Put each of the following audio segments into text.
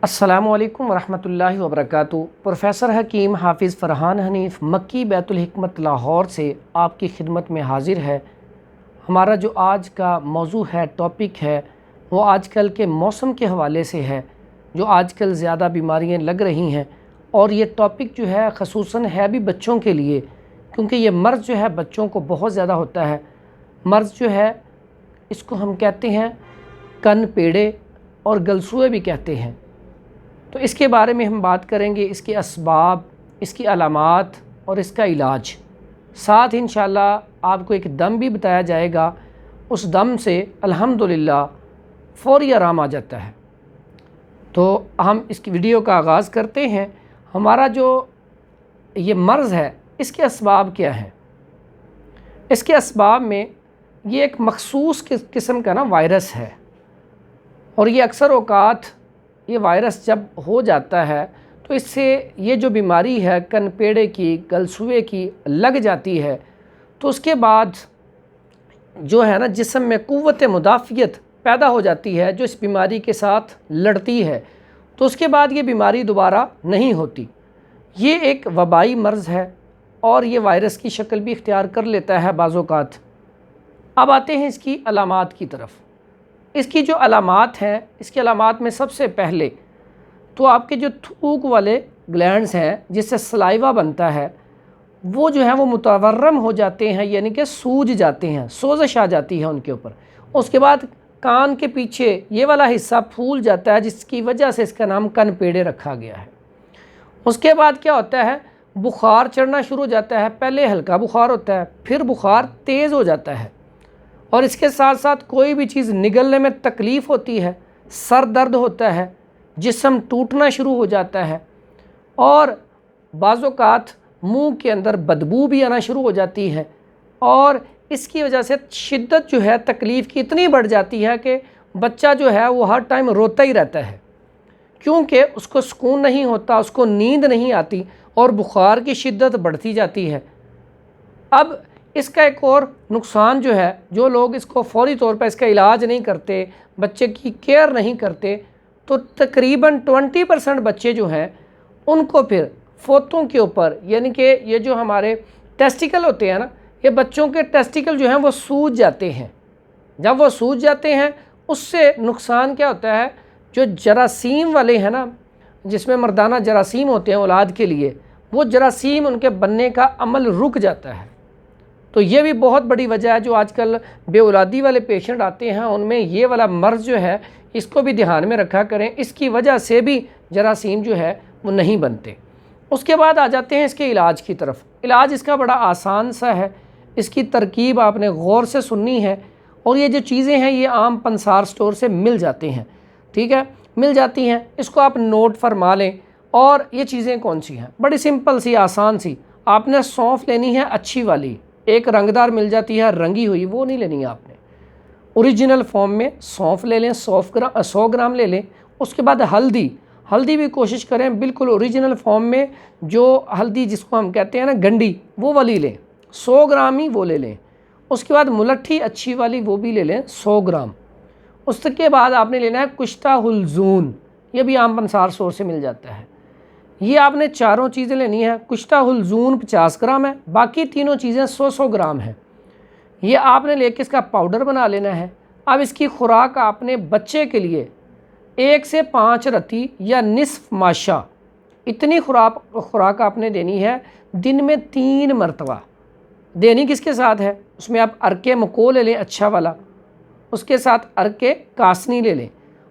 السلام علیکم ورحمۃ اللہ وبرکاتہ۔ پروفیسر حکیم حافظ فرحان حنیف مکی بیت الحکمت لاہور سے آپ کی خدمت میں حاضر ہے۔ ہمارا جو آج کا موضوع ہے، ٹاپک ہے، وہ آج کل کے موسم کے حوالے سے ہے، جو آج کل زیادہ بیماریاں لگ رہی ہیں، اور یہ ٹاپک جو ہے خصوصاً ہے بھی بچوں کے لیے، کیونکہ یہ مرض جو ہے بچوں کو بہت زیادہ ہوتا ہے۔ مرض جو ہے اس کو ہم کہتے ہیں کن پیڑے اور گلسوئے بھی کہتے ہیں۔ تو اس کے بارے میں ہم بات کریں گے، اس کے اسباب، اس کی علامات اور اس کا علاج۔ ساتھ انشاءاللہ آپ کو ایک دم بھی بتایا جائے گا، اس دم سے الحمدللہ فوری آرام آ جاتا ہے۔ تو ہم اس کی ویڈیو کا آغاز کرتے ہیں۔ ہمارا جو یہ مرض ہے، اس کے اسباب کیا ہیں؟ اس کے اسباب میں یہ ایک مخصوص قسم کا وائرس ہے، اور یہ اکثر اوقات یہ وائرس جب ہو جاتا ہے تو اس سے یہ جو بیماری ہے کن پیڑے کی، گلسوئے کی لگ جاتی ہے، تو اس کے بعد جو ہے جسم میں قوت مدافعت پیدا ہو جاتی ہے جو اس بیماری کے ساتھ لڑتی ہے، تو اس کے بعد یہ بیماری دوبارہ نہیں ہوتی۔ یہ ایک وبائی مرض ہے اور یہ وائرس کی شکل بھی اختیار کر لیتا ہے بعض اوقات۔ اب آتے ہیں اس کی علامات کی طرف۔ اس کی جو علامات ہیں، اس کی علامات میں سب سے پہلے تو آپ کے جو تھوک والے گلینڈز ہیں جس سے سلائیوا بنتا ہے، وہ جو ہیں وہ متورم ہو جاتے ہیں، یعنی کہ سوج جاتے ہیں، سوزش آ جاتی ہے ان کے اوپر۔ اس کے بعد کان کے پیچھے یہ والا حصہ پھول جاتا ہے، جس کی وجہ سے اس کا نام کن پیڑے رکھا گیا ہے۔ اس کے بعد کیا ہوتا ہے؟ بخار چڑھنا شروع ہو جاتا ہے۔ پہلے ہلکا بخار ہوتا ہے، پھر بخار تیز ہو جاتا ہے، اور اس کے ساتھ ساتھ کوئی بھی چیز نگلنے میں تکلیف ہوتی ہے، سر درد ہوتا ہے، جسم ٹوٹنا شروع ہو جاتا ہے، اور بعض اوقات منہ کے اندر بدبو بھی آنا شروع ہو جاتی ہے، اور اس کی وجہ سے شدت جو ہے تکلیف کی اتنی بڑھ جاتی ہے کہ بچہ جو ہے وہ ہر ٹائم روتا ہی رہتا ہے، کیونکہ اس کو سکون نہیں ہوتا، اس کو نیند نہیں آتی، اور بخار کی شدت بڑھتی جاتی ہے۔ اب اس کا ایک اور نقصان جو ہے، جو لوگ اس کو فوری طور پر اس کا علاج نہیں کرتے، بچے کی کیئر نہیں کرتے، تو تقریباً 20% بچے جو ہیں ان کو پھر فوتوں کے اوپر، یعنی کہ یہ جو ہمارے ٹیسٹیکل ہوتے ہیں یہ بچوں کے ٹیسٹیکل جو ہیں وہ سوج جاتے ہیں۔ جب وہ سوج جاتے ہیں، اس سے نقصان کیا ہوتا ہے؟ جو جراثیم والے ہیں جس میں مردانہ جراثیم ہوتے ہیں اولاد کے لیے، وہ جراثیم ان کے بننے کا عمل رک جاتا ہے۔ تو یہ بھی بہت بڑی وجہ ہے، جو آج کل بے اولادی والے پیشنٹ آتے ہیں ان میں یہ والا مرض جو ہے، اس کو بھی دھیان میں رکھا کریں، اس کی وجہ سے بھی جراثیم جو ہے وہ نہیں بنتے۔ اس کے بعد آ جاتے ہیں اس کے علاج کی طرف۔ علاج اس کا بڑا آسان سا ہے، اس کی ترکیب آپ نے غور سے سننی ہے، اور یہ جو چیزیں ہیں یہ عام پنسار سٹور سے مل جاتے ہیں، ٹھیک ہے، مل جاتی ہیں، اس کو آپ نوٹ فرما لیں۔ اور یہ چیزیں کون سی ہیں؟ بڑی سمپل سی، آسان سی۔ آپ نے سونف لینی ہے اچھی والی، ایک رنگدار مل جاتی ہے رنگی ہوئی، وہ نہیں لینی ہے آپ نے۔ اوریجنل فارم میں سونف لے لیں، 100 گرام لے لیں۔ اس کے بعد ہلدی بھی کوشش کریں بالکل اوریجنل فارم میں، جو ہلدی جس کو ہم کہتے ہیں گنڈی، وہ والی لیں، 100 گرام ہی وہ لے لیں۔ اس کے بعد ملٹھی اچھی والی وہ بھی لے لیں 100 گرام۔ اس کے بعد آپ نے لینا ہے کشتہ حلزون، یہ بھی عام پنسار سٹور سے مل جاتا ہے۔ یہ آپ نے چاروں چیزیں لینی ہیں۔ کشتہ حلزون 50 گرام ہے، باقی تینوں چیزیں 100 گرام ہیں۔ یہ آپ نے لے کے اس کا پاؤڈر بنا لینا ہے۔ اب اس کی خوراک آپ نے بچے کے لیے 1 سے 5 رتی یا نصف ماشا، اتنی خوراک آپ نے دینی ہے، دن میں 3 مرتبہ دینی۔ کس کے ساتھ ہے؟ اس میں آپ ارکے مکو لے لیں اچھا والا، اس کے ساتھ ارکے کاسنی لے لیں،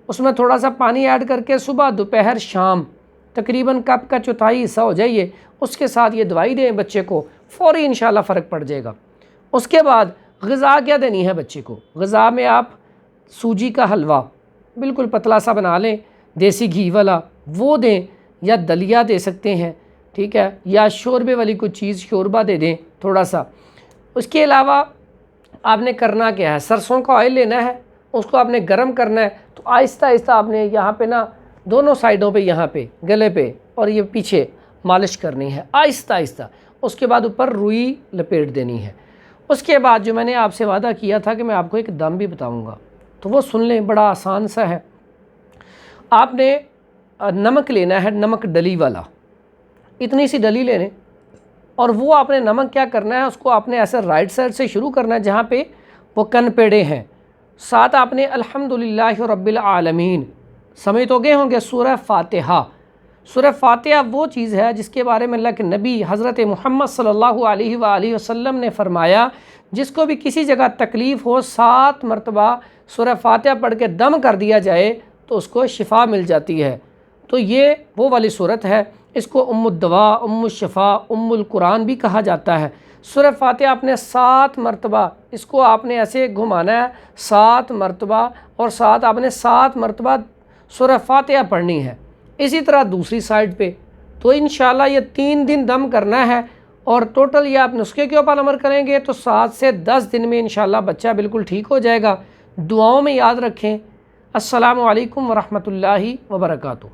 اس میں تھوڑا سا پانی ایڈ کر کے صبح دوپہر شام تقریباً کپ کا چوتھائی حصہ ہو جائیے، اس کے ساتھ یہ دوائی دیں بچے کو، فوری انشاءاللہ فرق پڑ جائے گا۔ اس کے بعد غذا کیا دینی ہے بچے کو؟ غذا میں آپ سوجی کا حلوہ بالکل پتلا سا بنا لیں، دیسی گھی والا، وہ دیں، یا دلیا دے سکتے ہیں، ٹھیک ہے، یا شوربے والی کوئی چیز، شوربہ دے دیں تھوڑا سا۔ اس کے علاوہ آپ نے کرنا کیا ہے؟ سرسوں کا آئل لینا ہے، اس کو آپ نے گرم کرنا ہے، تو آہستہ آہستہ آپ نے یہاں پہ دونوں سائڈوں پہ، یہاں پہ گلے پہ اور یہ پیچھے مالش کرنی ہے آہستہ آہستہ۔ اس کے بعد اوپر روئی لپیٹ دینی ہے۔ اس کے بعد جو میں نے آپ سے وعدہ کیا تھا کہ میں آپ کو ایک دم بھی بتاؤں گا، تو وہ سن لیں، بڑا آسان سا ہے۔ آپ نے نمک لینا ہے، نمک ڈلی والا، اتنی سی ڈلی لینے، اور وہ آپ نے نمک کیا کرنا ہے، اس کو آپ نے ایسے رائٹ سائڈ سے شروع کرنا ہے جہاں پہ وہ کن پیڑے ہیں، ساتھ آپ نے الحمدللہ رب العالمین سمجھ تو گئے ہوں گے سورہ فاتحہ۔ سورہ فاتحہ وہ چیز ہے جس کے بارے میں اللہ کے نبی حضرت محمد صلی اللہ علیہ وآلہ وسلم نے فرمایا جس کو بھی کسی جگہ تکلیف ہو 7 مرتبہ سورہ فاتحہ پڑھ کے دم کر دیا جائے تو اس کو شفا مل جاتی ہے۔ تو یہ وہ والی صورت ہے، اس کو ام الدوا، ام الشفا، ام القرآن بھی کہا جاتا ہے۔ سورہ فاتحہ آپ نے 7 مرتبہ اس کو آپ نے ایسے گھمانا ہے 7 مرتبہ، اور ساتھ آپ نے 7 مرتبہ سورہ فاتحہ پڑھنی ہے۔ اسی طرح دوسری سائڈ پہ، تو انشاءاللہ یہ 3 دن دم کرنا ہے، اور ٹوٹل یہ آپ نسخے کے اوپر عمل کریں گے تو 7 سے 10 دن میں انشاءاللہ بچہ بالکل ٹھیک ہو جائے گا۔ دعاؤں میں یاد رکھیں۔ السلام علیکم ورحمۃ اللہ وبرکاتہ۔